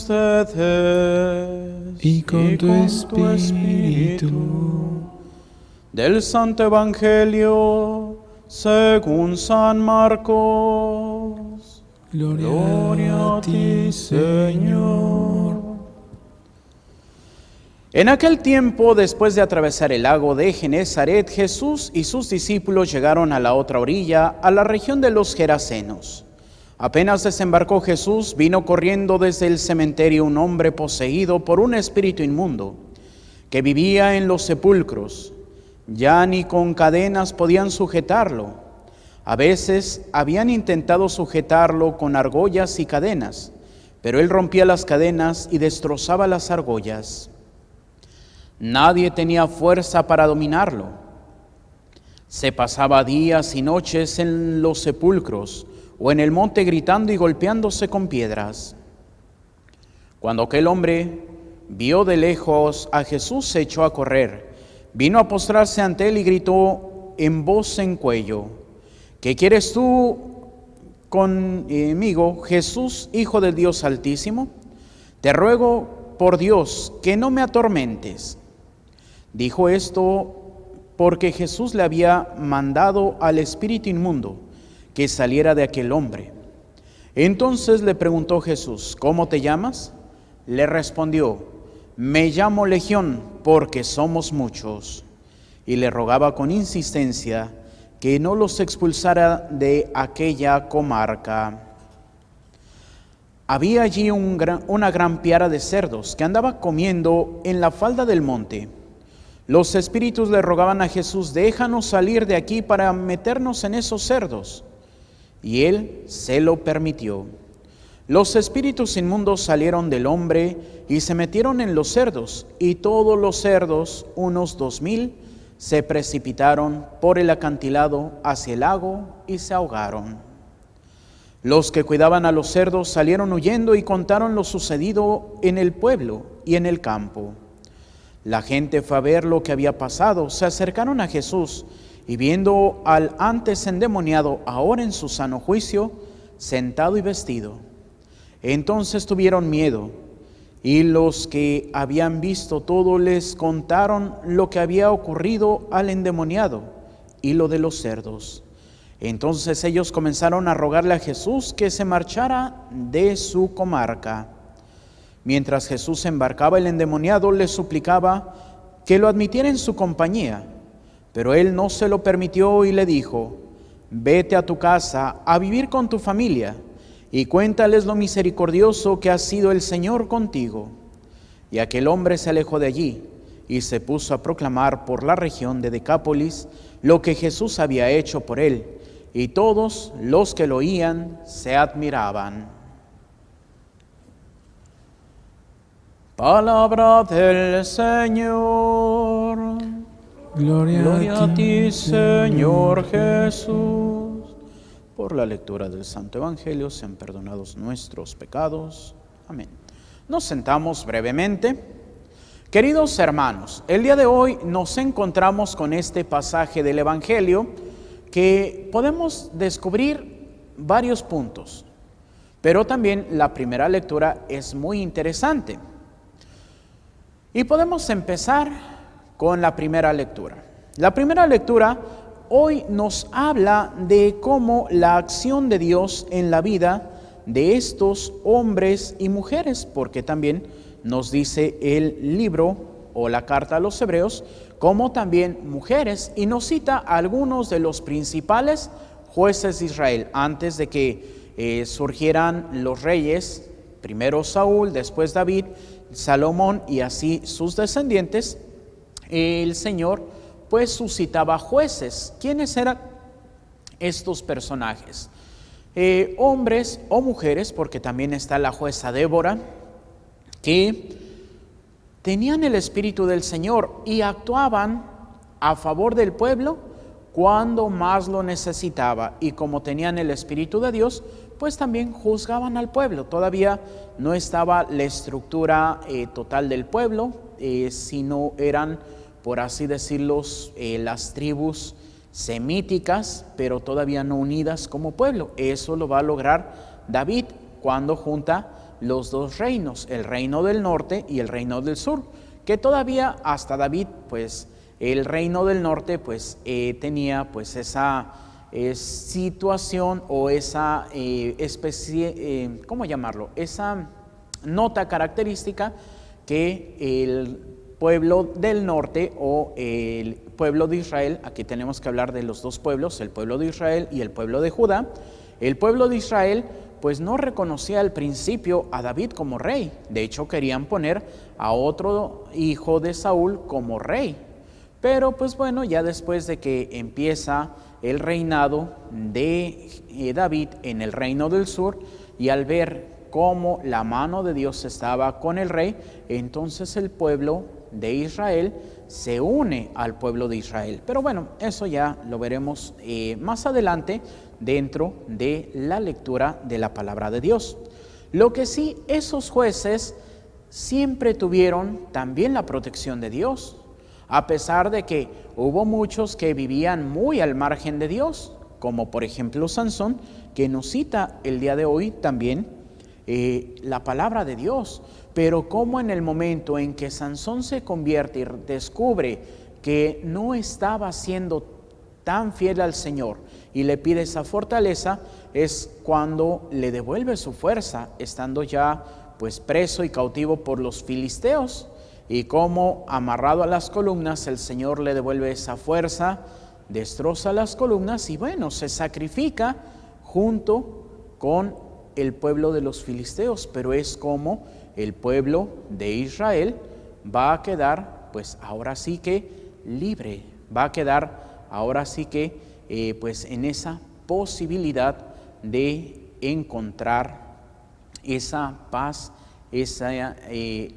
ustedes. Y con tu espíritu. Del Santo Evangelio según San Marcos. Gloria a ti, Señor. En aquel tiempo, después de atravesar el lago de Genezaret, Jesús y sus discípulos llegaron a la otra orilla, a la región de los Gerasenos. Apenas desembarcó Jesús, vino corriendo desde el cementerio un hombre poseído por un espíritu inmundo, que vivía en los sepulcros. Ya ni con cadenas podían sujetarlo. A veces habían intentado sujetarlo con argollas y cadenas, pero él rompía las cadenas y destrozaba las argollas. Nadie tenía fuerza para dominarlo. Se pasaba días y noches en los sepulcros o en el monte gritando y golpeándose con piedras. Cuando aquel hombre vio de lejos a Jesús, se echó a correr, vino a postrarse ante él y gritó en voz en cuello: ¿Qué quieres tú conmigo, Jesús, Hijo del Dios Altísimo? Te ruego por Dios que no me atormentes. Dijo esto porque Jesús le había mandado al espíritu inmundo que saliera de aquel hombre. Entonces le preguntó Jesús: ¿Cómo te llamas? Le respondió: Me llamo Legión, porque somos muchos. Y le rogaba con insistencia que no los expulsara de aquella comarca. Había allí una gran piara de cerdos que andaba comiendo en la falda del monte. Los espíritus le rogaban a Jesús: déjanos salir de aquí para meternos en esos cerdos. Y él se lo permitió. Los espíritus inmundos salieron del hombre y se metieron en los cerdos, y todos los cerdos, unos 2000, se precipitaron por el acantilado hacia el lago y se ahogaron. Los que cuidaban a los cerdos salieron huyendo y contaron lo sucedido en el pueblo y en el campo. La gente fue a ver lo que había pasado, se acercaron a Jesús y viendo al antes endemoniado, ahora en su sano juicio, sentado y vestido, entonces tuvieron miedo, y los que habían visto todo les contaron lo que había ocurrido al endemoniado y lo de los cerdos. Entonces ellos comenzaron a rogarle a Jesús que se marchara de su comarca. Mientras Jesús embarcaba, el endemoniado le suplicaba que lo admitiera en su compañía, pero él no se lo permitió y le dijo: vete a tu casa a vivir con tu familia y cuéntales lo misericordioso que ha sido el Señor contigo. Y aquel hombre se alejó de allí y se puso a proclamar por la región de Decápolis lo que Jesús había hecho por él, y todos los que lo oían se admiraban. Palabra del Señor. Gloria a ti, Señor Jesús. Por la lectura del Santo Evangelio sean perdonados nuestros pecados. Amén. Nos sentamos brevemente. Queridos hermanos, el día de hoy nos encontramos con este pasaje del Evangelio que podemos descubrir varios puntos, pero también la primera lectura es muy interesante. Y podemos empezar con la primera lectura. La primera lectura hoy nos habla de cómo la acción de Dios en la vida de estos hombres y mujeres, porque también nos dice el libro o la carta a los hebreos, como también mujeres, y nos cita a algunos de los principales jueces de Israel, antes de que surgieran los reyes, primero Saúl, después David, Salomón y así sus descendientes. El Señor pues suscitaba jueces. ¿Quiénes eran estos personajes? Hombres o mujeres, porque también está la jueza Débora, que tenían el Espíritu del Señor y actuaban a favor del pueblo cuando más lo necesitaba, y como tenían el Espíritu de Dios, pues también juzgaban al pueblo. Todavía no estaba la estructura total del pueblo, sino eran, por así decirlo, las tribus semíticas, pero todavía no unidas como pueblo. Eso lo va a lograr David cuando junta los dos reinos, el reino del norte y el reino del sur, que todavía hasta David, pues el reino del norte pues tenía pues esa situación o esa especie, ¿cómo llamarlo? Esa nota característica que el pueblo del norte o el pueblo de Israel, aquí tenemos que hablar de los dos pueblos, el pueblo de Israel y el pueblo de Judá. El pueblo de Israel pues no reconocía al principio a David como rey, de hecho querían poner a otro hijo de Saúl como rey, pero pues bueno, ya después de que empieza el reinado de David en el reino del sur y al ver cómo la mano de Dios estaba con el rey, entonces el pueblo de Israel se une al pueblo de Israel. Pero bueno, eso ya lo veremos más adelante dentro de la lectura de la palabra de Dios. Lo que sí, esos jueces siempre tuvieron también la protección de Dios, a pesar de que hubo muchos que vivían muy al margen de Dios, como por ejemplo Sansón, que nos cita el día de hoy también la palabra de Dios. Pero como en el momento en que Sansón se convierte y descubre que no estaba siendo tan fiel al Señor y le pide esa fortaleza, es cuando le devuelve su fuerza, estando ya pues preso y cautivo por los filisteos, y como amarrado a las columnas el Señor le devuelve esa fuerza, destroza las columnas y bueno, se sacrifica junto con el pueblo de los filisteos, pero es como el pueblo de Israel va a quedar pues ahora sí que libre, va a quedar ahora sí que pues en esa posibilidad de encontrar esa paz, esa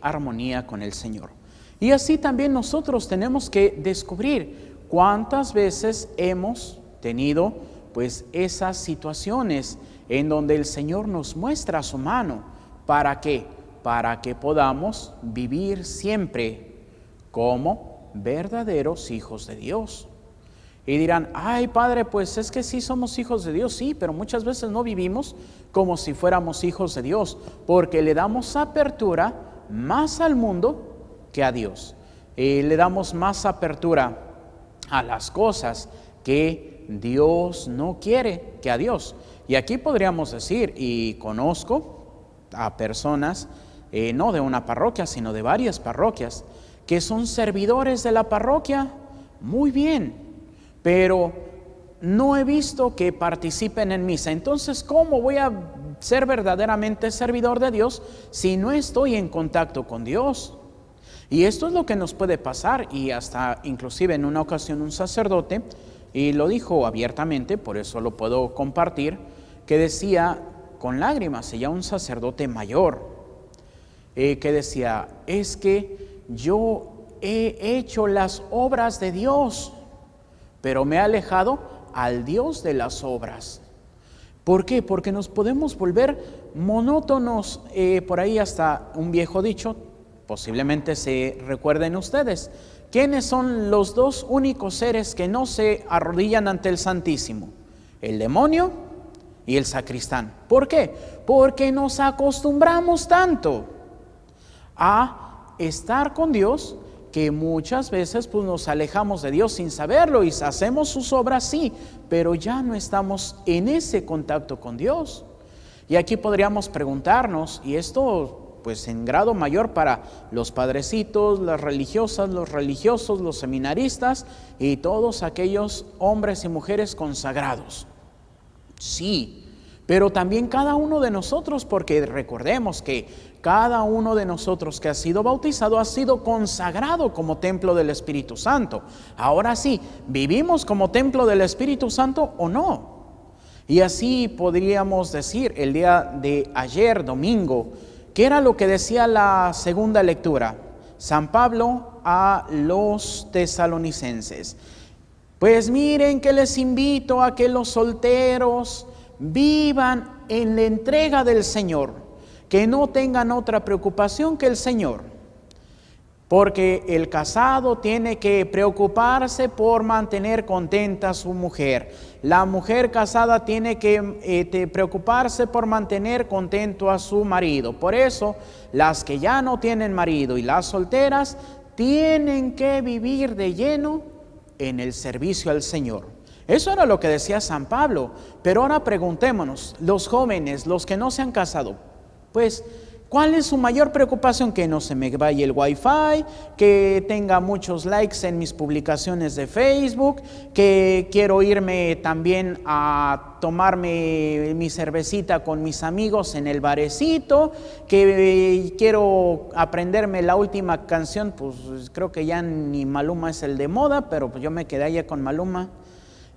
armonía con el Señor. Y así también nosotros tenemos que descubrir cuántas veces hemos tenido pues esas situaciones en donde el Señor nos muestra su mano. ¿Para qué? Para que podamos vivir siempre como verdaderos hijos de Dios. Y dirán, ay Padre, pues es que sí somos hijos de Dios, sí, pero muchas veces no vivimos como si fuéramos hijos de Dios, porque le damos apertura más al mundo que a Dios. Le damos más apertura a las cosas que Dios no quiere que a Dios. Y aquí podríamos decir, y conozco a personas, no de una parroquia, sino de varias parroquias, que son servidores de la parroquia, muy bien, pero no he visto que participen en misa. Entonces, ¿cómo voy a ser verdaderamente servidor de Dios si no estoy en contacto con Dios? Y esto es lo que nos puede pasar, y hasta inclusive en una ocasión un sacerdote, y lo dijo abiertamente, por eso lo puedo compartir, que decía con lágrimas, ya un sacerdote mayor, que decía, es que yo he hecho las obras de Dios, pero me he alejado al Dios de las obras. ¿Por qué? Porque nos podemos volver monótonos. Por ahí hasta un viejo dicho, posiblemente se recuerden ustedes. ¿Quiénes son los dos únicos seres que no se arrodillan ante el Santísimo? El demonio y el sacristán. ¿Por qué? Porque nos acostumbramos tanto a estar con Dios que muchas veces pues nos alejamos de Dios sin saberlo y hacemos sus obras, sí, pero ya no estamos en ese contacto con Dios. Y aquí podríamos preguntarnos, y esto pues en grado mayor para los padrecitos, las religiosas, los religiosos, los seminaristas y todos aquellos hombres y mujeres consagrados. Sí, pero también cada uno de nosotros, porque recordemos que cada uno de nosotros que ha sido bautizado ha sido consagrado como templo del Espíritu Santo. Ahora sí, ¿vivimos como templo del Espíritu Santo o no? Y así podríamos decir el día de ayer, domingo, ¿qué era lo que decía la segunda lectura? San Pablo a los tesalonicenses. Pues miren que les invito a que los solteros vivan en la entrega del Señor, que no tengan otra preocupación que el Señor. Porque el casado tiene que preocuparse por mantener contenta a su mujer. La mujer casada tiene que preocuparse por mantener contento a su marido. Por eso, las que ya no tienen marido y las solteras tienen que vivir de lleno en el servicio al Señor. Eso era lo que decía San Pablo. Pero ahora preguntémonos, los jóvenes, los que no se han casado, pues, ¿cuál es su mayor preocupación? Que no se me vaya el wifi, que tenga muchos likes en mis publicaciones de Facebook, que quiero irme también a tomarme mi cervecita con mis amigos en el barecito, que quiero aprenderme la última canción, pues creo que ya ni Maluma es el de moda, pero pues yo me quedé allá con Maluma.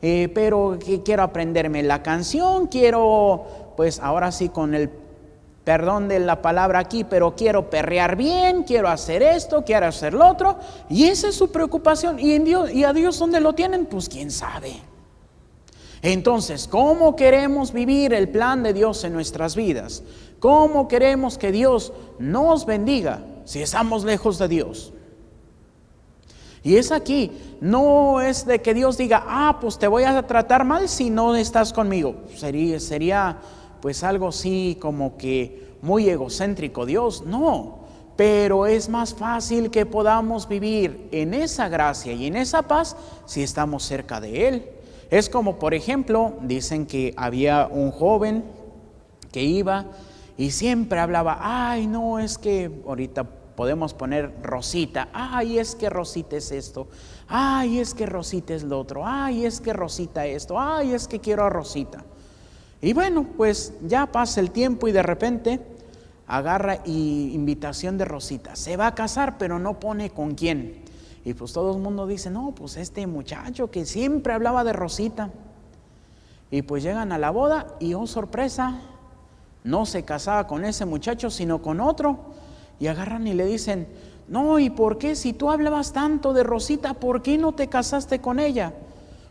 Pero que quiero aprenderme la canción, quiero, pues ahora sí con el perdón de la palabra aquí, pero quiero perrear bien, quiero hacer esto, quiero hacer lo otro, y esa es su preocupación. ¿Y en Dios, y a Dios dónde lo tienen? Pues quién sabe. Entonces, ¿cómo queremos vivir el plan de Dios en nuestras vidas? ¿Cómo queremos que Dios nos bendiga si estamos lejos de Dios? Y es aquí, no es de que Dios diga, pues te voy a tratar mal si no estás conmigo. Sería pues algo así como que muy egocéntrico Dios, no, pero es más fácil que podamos vivir en esa gracia y en esa paz si estamos cerca de Él. Es como, por ejemplo, dicen que había un joven que iba y siempre hablaba, ay, no, es que ahorita podemos poner Rosita, ay, es que Rosita es esto, ay, es que Rosita es lo otro, ay, es que Rosita esto, ay, es que quiero a Rosita. Y bueno, pues ya pasa el tiempo y de repente agarra invitación de Rosita. Se va a casar, pero no pone con quién. Y pues todo el mundo dice, no, pues este muchacho que siempre hablaba de Rosita. Y pues llegan a la boda y oh sorpresa, no se casaba con ese muchacho, sino con otro. Y agarran y le dicen, no, ¿y por qué si tú hablabas tanto de Rosita, por qué no te casaste con ella?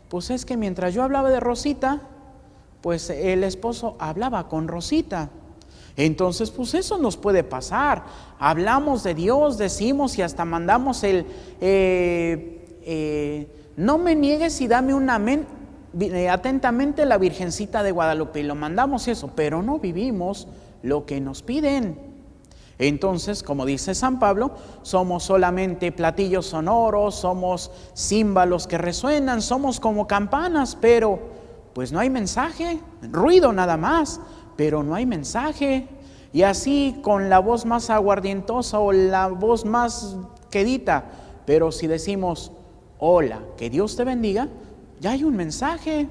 Pues es que mientras yo hablaba de Rosita, pues el esposo hablaba con Rosita. Entonces, pues eso nos puede pasar. Hablamos de Dios, decimos y hasta mandamos el no me niegues y dame un amén, atentamente la Virgencita de Guadalupe. Y lo mandamos eso, pero no vivimos lo que nos piden. Entonces, como dice San Pablo, somos solamente platillos sonoros, somos címbalos que resuenan, somos como campanas, pero pues no hay mensaje, ruido nada más, pero no hay mensaje. Y así con la voz más aguardientosa o la voz más quedita, pero si decimos, hola, que Dios te bendiga, ya hay un mensaje.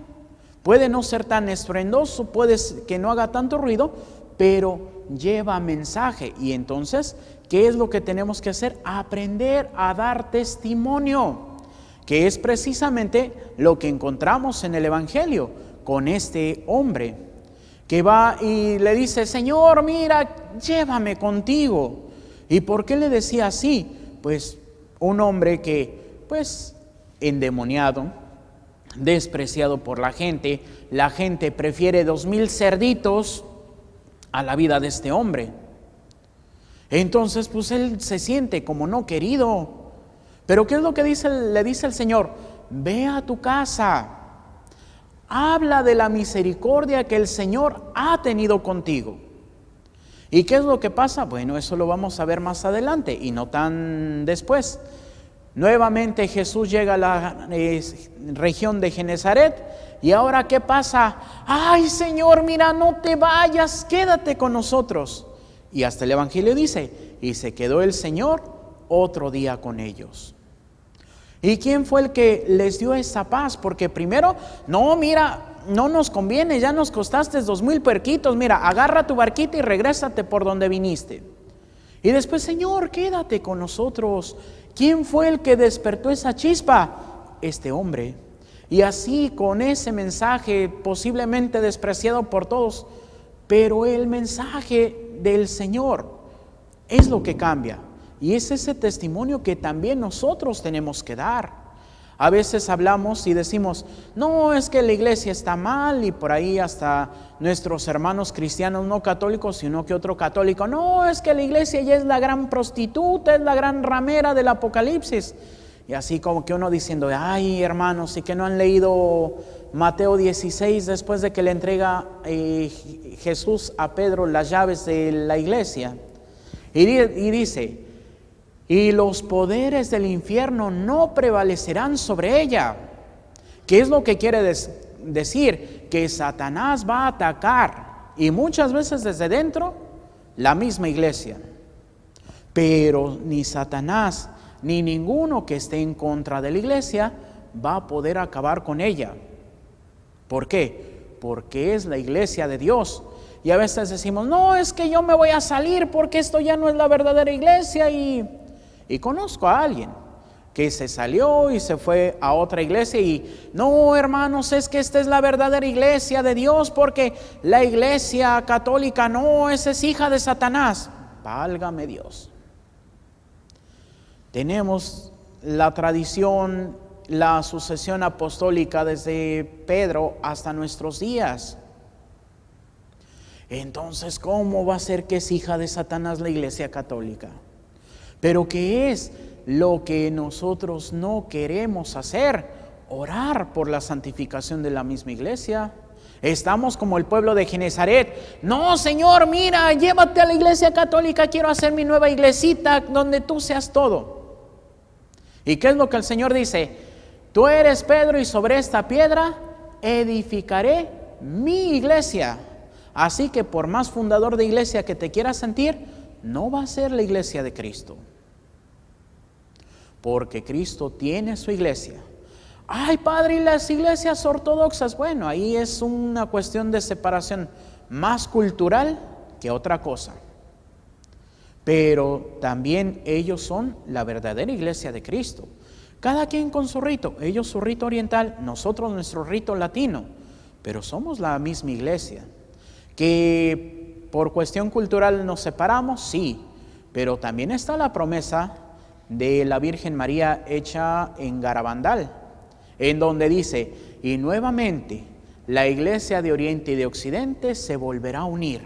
Puede no ser tan estruendoso, puede que no haga tanto ruido, pero lleva mensaje. Y entonces, ¿qué es lo que tenemos que hacer? Aprender a dar testimonio, que es precisamente lo que encontramos en el Evangelio con este hombre que va y le dice, Señor, mira, llévame contigo. ¿Y por qué le decía así? Pues un hombre que, pues, endemoniado, despreciado por la gente prefiere 2,000 cerditos a la vida de este hombre. Entonces, pues él se siente como no querido. Pero ¿qué es lo que le dice el Señor? Ve a tu casa, habla de la misericordia que el Señor ha tenido contigo. ¿Y qué es lo que pasa? Bueno, eso lo vamos a ver más adelante y no tan después. Nuevamente Jesús llega a la región de Genezaret y ahora ¿qué pasa? Ay, Señor, mira, no te vayas, quédate con nosotros. Y hasta el Evangelio dice, y se quedó el Señor otro día con ellos. ¿Y quién fue el que les dio esa paz? Porque primero, no, mira, no nos conviene, ya nos costaste 2,000 puerquitos, mira, agarra tu barquita y regrésate por donde viniste. Y después, Señor, quédate con nosotros. ¿Quién fue el que despertó esa chispa? Este hombre. Y así con ese mensaje posiblemente despreciado por todos, pero el mensaje del Señor es lo que cambia. Y es ese testimonio que también nosotros tenemos que dar. A veces hablamos y decimos, no, es que la iglesia está mal, y por ahí hasta nuestros hermanos cristianos no católicos, sino que otro católico, no, es que la iglesia ya es la gran prostituta, es la gran ramera del Apocalipsis. Y así como que uno diciendo, ay hermanos, ¿y que no han leído Mateo 16 después de que le entrega Jesús a Pedro las llaves de la iglesia? Y dice, y los poderes del infierno no prevalecerán sobre ella. ¿Qué es lo que quiere decir? Que Satanás va a atacar, y muchas veces desde dentro, la misma iglesia. Pero ni Satanás ni ninguno que esté en contra de la iglesia va a poder acabar con ella. ¿Por qué? Porque es la iglesia de Dios. Y a veces decimos, no, es que yo me voy a salir porque esto ya no es la verdadera iglesia. Y conozco a alguien que se salió y se fue a otra iglesia y, no hermanos, es que esta es la verdadera iglesia de Dios, porque la iglesia católica no, esa es hija de Satanás. Válgame Dios. Tenemos la tradición, la sucesión apostólica desde Pedro hasta nuestros días. Entonces, ¿cómo va a ser que es hija de Satanás la iglesia católica? Pero ¿qué es lo que nosotros no queremos hacer? Orar por la santificación de la misma iglesia. Estamos como el pueblo de Genesaret. No, Señor, mira, llévate a la iglesia católica, quiero hacer mi nueva iglesita donde tú seas todo. ¿Y qué es lo que el Señor dice? Tú eres Pedro y sobre esta piedra edificaré mi iglesia. Así que por más fundador de iglesia que te quieras sentir, no va a ser la iglesia de Cristo. Porque Cristo tiene su iglesia. Ay, Padre, ¿y las iglesias ortodoxas? Bueno, ahí es una cuestión de separación más cultural que otra cosa. Pero también ellos son la verdadera iglesia de Cristo. Cada quien con su rito, ellos su rito oriental, nosotros nuestro rito latino, pero somos la misma iglesia. Que por cuestión cultural nos separamos, sí, pero también está la promesa de la Virgen María hecha en Garabandal, en donde dice, y nuevamente la iglesia de Oriente y de Occidente se volverá a unir.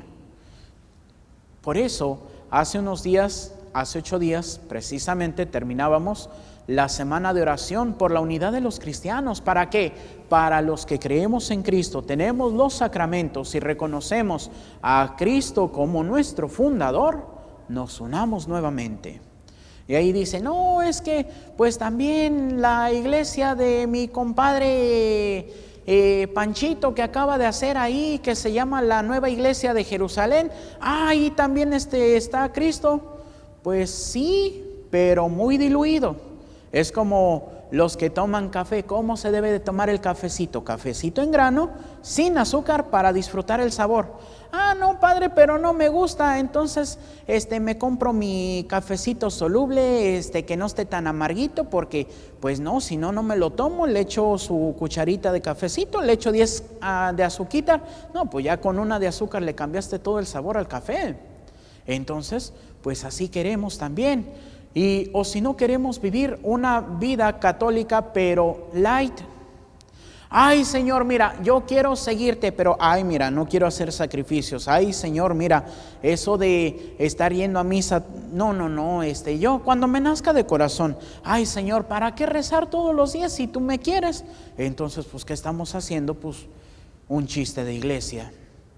Por eso, hace 8 días, precisamente terminábamos la semana de oración por la unidad de los cristianos. ¿Para qué? Para los que creemos en Cristo, tenemos los sacramentos y reconocemos a Cristo como nuestro fundador, nos unamos nuevamente. Y ahí dice, no, es que pues también la iglesia de mi compadre Panchito que acaba de hacer ahí, que se llama la Nueva Iglesia de Jerusalén, ahí también está Cristo. Pues sí, pero muy diluido. Es como los que toman café. ¿Cómo se debe de tomar el cafecito? Cafecito en grano, sin azúcar, para disfrutar el sabor. Ah, no, padre, pero no me gusta. Entonces, me compro mi cafecito soluble, que no esté tan amarguito, porque, pues no, si no, no me lo tomo. Le echo su cucharita de cafecito, le echo 10 de azuquita. No, pues ya con una de azúcar le cambiaste todo el sabor al café. Entonces, pues así queremos también. O si no, queremos vivir una vida católica, pero light. Ay, Señor, mira, yo quiero seguirte, pero ay, mira, no quiero hacer sacrificios. Ay, Señor, mira, eso de estar yendo a misa, no, yo cuando me nazca de corazón. Ay, Señor, ¿para qué rezar todos los días si tú me quieres? Entonces, pues, ¿qué estamos haciendo? Pues, un chiste de iglesia.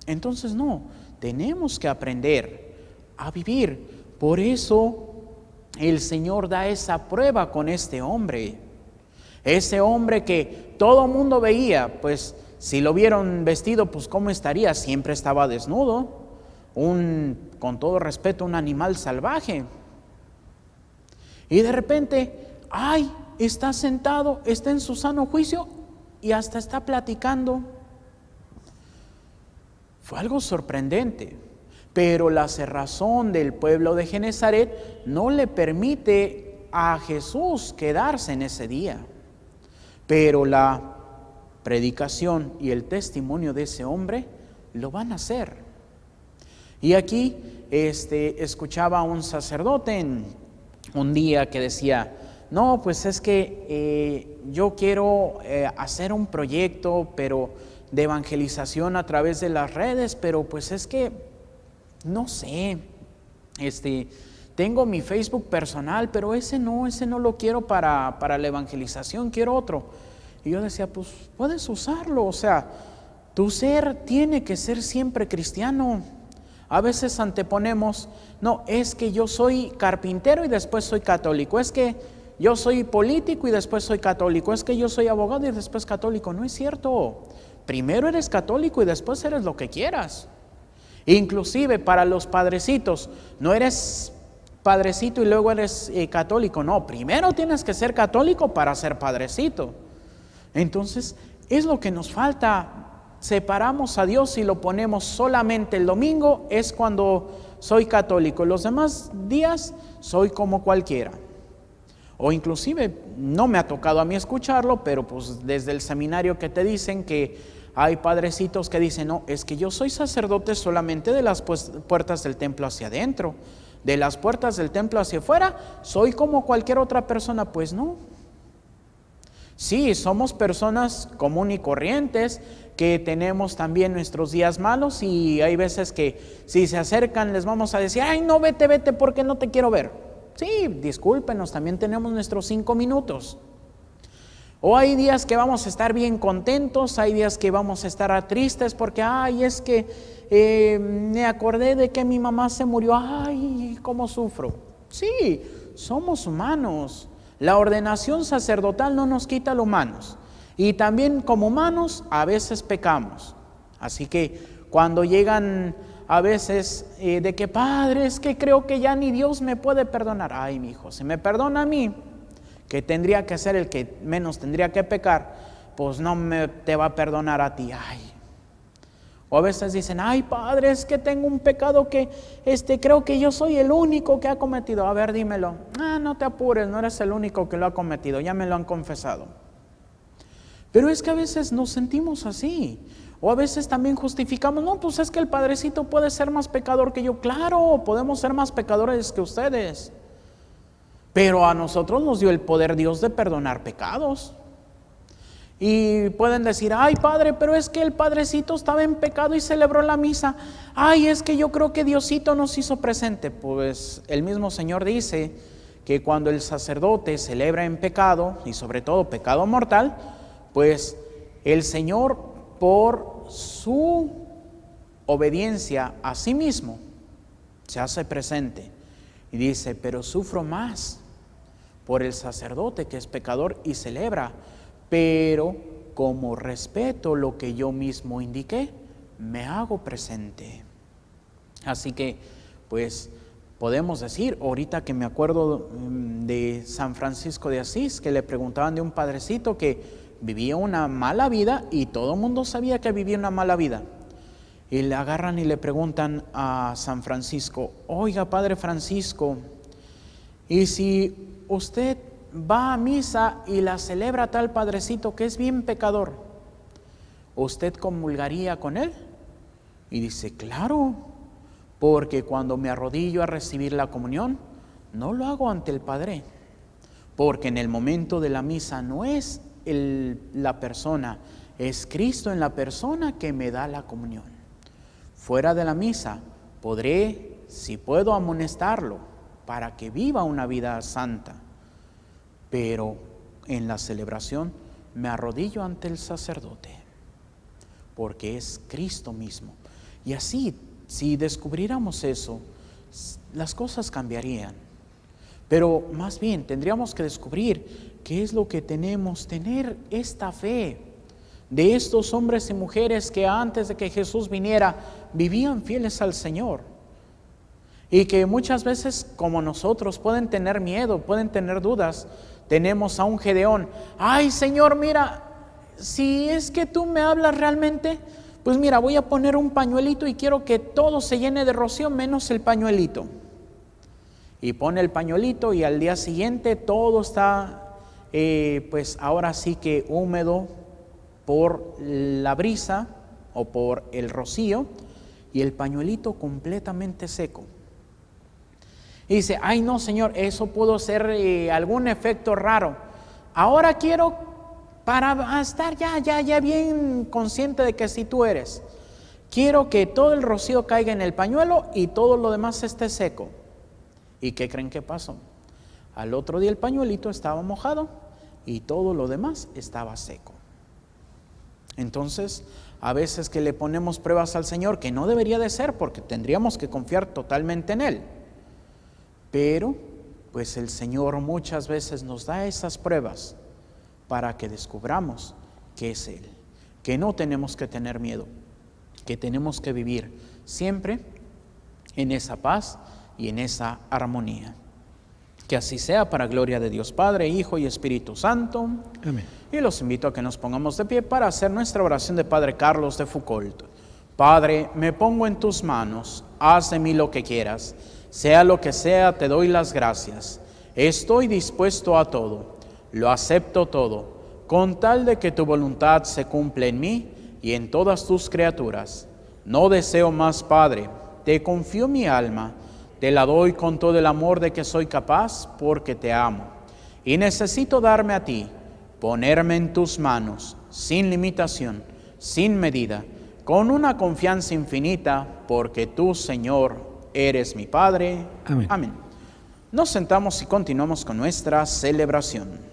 Entonces, no, tenemos que aprender a vivir. Por eso el Señor da esa prueba con este hombre. Ese hombre que todo mundo veía, pues si lo vieron vestido, pues ¿cómo estaría? Siempre estaba desnudo, con todo respeto, un animal salvaje. Y de repente, ay, está sentado, está en su sano juicio y hasta está platicando. Fue algo sorprendente. Pero la cerrazón del pueblo de Genesaret no le permite a Jesús quedarse en ese día. Pero la predicación y el testimonio de ese hombre lo van a hacer. Y aquí escuchaba a un sacerdote un día que decía, no, pues es que yo quiero hacer un proyecto, pero de evangelización a través de las redes, pero pues es que, no sé, tengo mi Facebook personal, pero ese no lo quiero para la evangelización, quiero otro. Y yo decía, pues puedes usarlo, o sea, tu ser tiene que ser siempre cristiano. A veces anteponemos, no, es que yo soy carpintero y después soy católico, es que yo soy político y después soy católico, es que yo soy abogado y después católico. No es cierto. Primero eres católico y después eres lo que quieras. Inclusive para los padrecitos, no eres padrecito y luego eres católico. No, primero tienes que ser católico para ser padrecito. Entonces, es lo que nos falta. Separamos a Dios y lo ponemos solamente el domingo, es cuando soy católico. Los demás días soy como cualquiera. O inclusive, no me ha tocado a mí escucharlo, pero pues desde el seminario que te dicen que hay padrecitos que dicen, no, es que yo soy sacerdote solamente de las puertas del templo hacia adentro. De las puertas del templo hacia afuera, soy como cualquier otra persona. Pues no. Sí, somos personas común y corrientes, que tenemos también nuestros días malos y hay veces que si se acercan les vamos a decir, ay no, vete porque no te quiero ver. Sí, discúlpenos, también tenemos nuestros 5 minutos. O hay días que vamos a estar bien contentos, hay días que vamos a estar tristes porque, ay, es que me acordé de que mi mamá se murió, ay, cómo sufro. Sí, somos humanos. La ordenación sacerdotal no nos quita lo humanos. Y también como humanos a veces pecamos. Así que cuando llegan a veces de que, padre, es que creo que ya ni Dios me puede perdonar. Ay, mi hijo, si me perdona a mí, que tendría que ser el que menos tendría que pecar, pues no te va a perdonar a ti. Ay. O a veces dicen, ay, padre, es que tengo un pecado que creo que yo soy el único que ha cometido. A ver, dímelo. No te apures, no eres el único que lo ha cometido, ya me lo han confesado. Pero es que a veces nos sentimos así. O a veces también justificamos, no, pues es que el padrecito puede ser más pecador que yo. Claro, podemos ser más pecadores que ustedes. Pero a nosotros nos dio el poder Dios de perdonar pecados. Y pueden decir, ay padre, pero es que el padrecito estaba en pecado y celebró la misa. Ay, es que yo creo que Diosito nos hizo presente. Pues el mismo Señor dice que cuando el sacerdote celebra en pecado, y sobre todo pecado mortal, pues el Señor, por su obediencia a sí mismo, se hace presente y dice, pero sufro más por el sacerdote que es pecador y celebra, pero como respeto lo que yo mismo indiqué, me hago presente. Así que, pues, podemos decir, ahorita que me acuerdo de San Francisco de Asís, que le preguntaban de un padrecito que vivía una mala vida y todo el mundo sabía que vivía una mala vida. Y le agarran y le preguntan a San Francisco, oiga, Padre Francisco, ¿y si usted va a misa y la celebra tal padrecito que es bien pecador, usted comulgaría con él? Y dice, claro, porque cuando me arrodillo a recibir la comunión, no lo hago ante el Padre, porque en el momento de la misa no es la persona, es Cristo en la persona que me da la comunión. Fuera de la misa podré, si puedo, amonestarlo para que viva una vida santa, pero en la celebración me arrodillo ante el sacerdote, porque es Cristo mismo. Y así, si descubriéramos eso, las cosas cambiarían. Pero más bien tendríamos que descubrir qué es lo que tenemos, tener esta fe de estos hombres y mujeres que antes de que Jesús viniera vivían fieles al Señor. Y que muchas veces, como nosotros, pueden tener miedo, pueden tener dudas. Tenemos a un Gedeón, ay Señor, mira, si es que tú me hablas realmente, pues mira, voy a poner un pañuelito y quiero que todo se llene de rocío menos el pañuelito. Y pone el pañuelito y al día siguiente todo está, pues ahora sí que húmedo por la brisa o por el rocío y el pañuelito completamente seco. Y dice, ay no, Señor, eso pudo ser algún efecto raro. Ahora quiero, para estar ya bien consciente de que sí tú eres, quiero que todo el rocío caiga en el pañuelo y todo lo demás esté seco. ¿Y qué creen que pasó? Al otro día el pañuelito estaba mojado y todo lo demás estaba seco. Entonces, a veces que le ponemos pruebas al Señor, que no debería de ser, porque tendríamos que confiar totalmente en Él. Pero, pues el Señor muchas veces nos da esas pruebas para que descubramos que es Él, que no tenemos que tener miedo, que tenemos que vivir siempre en esa paz y en esa armonía. Que así sea, para gloria de Dios Padre, Hijo y Espíritu Santo. Amén. Y los invito a que nos pongamos de pie para hacer nuestra oración de Padre Carlos de Foucault. Padre, me pongo en tus manos, haz de mí lo que quieras. Sea lo que sea, te doy las gracias. Estoy dispuesto a todo, lo acepto todo, con tal de que tu voluntad se cumpla en mí y en todas tus criaturas. No deseo más, Padre, te confío mi alma, te la doy con todo el amor de que soy capaz, porque te amo. Y necesito darme a ti, ponerme en tus manos, sin limitación, sin medida, con una confianza infinita, porque tú, Señor, eres mi Padre. Amén. Amén. Nos sentamos y continuamos con nuestra celebración.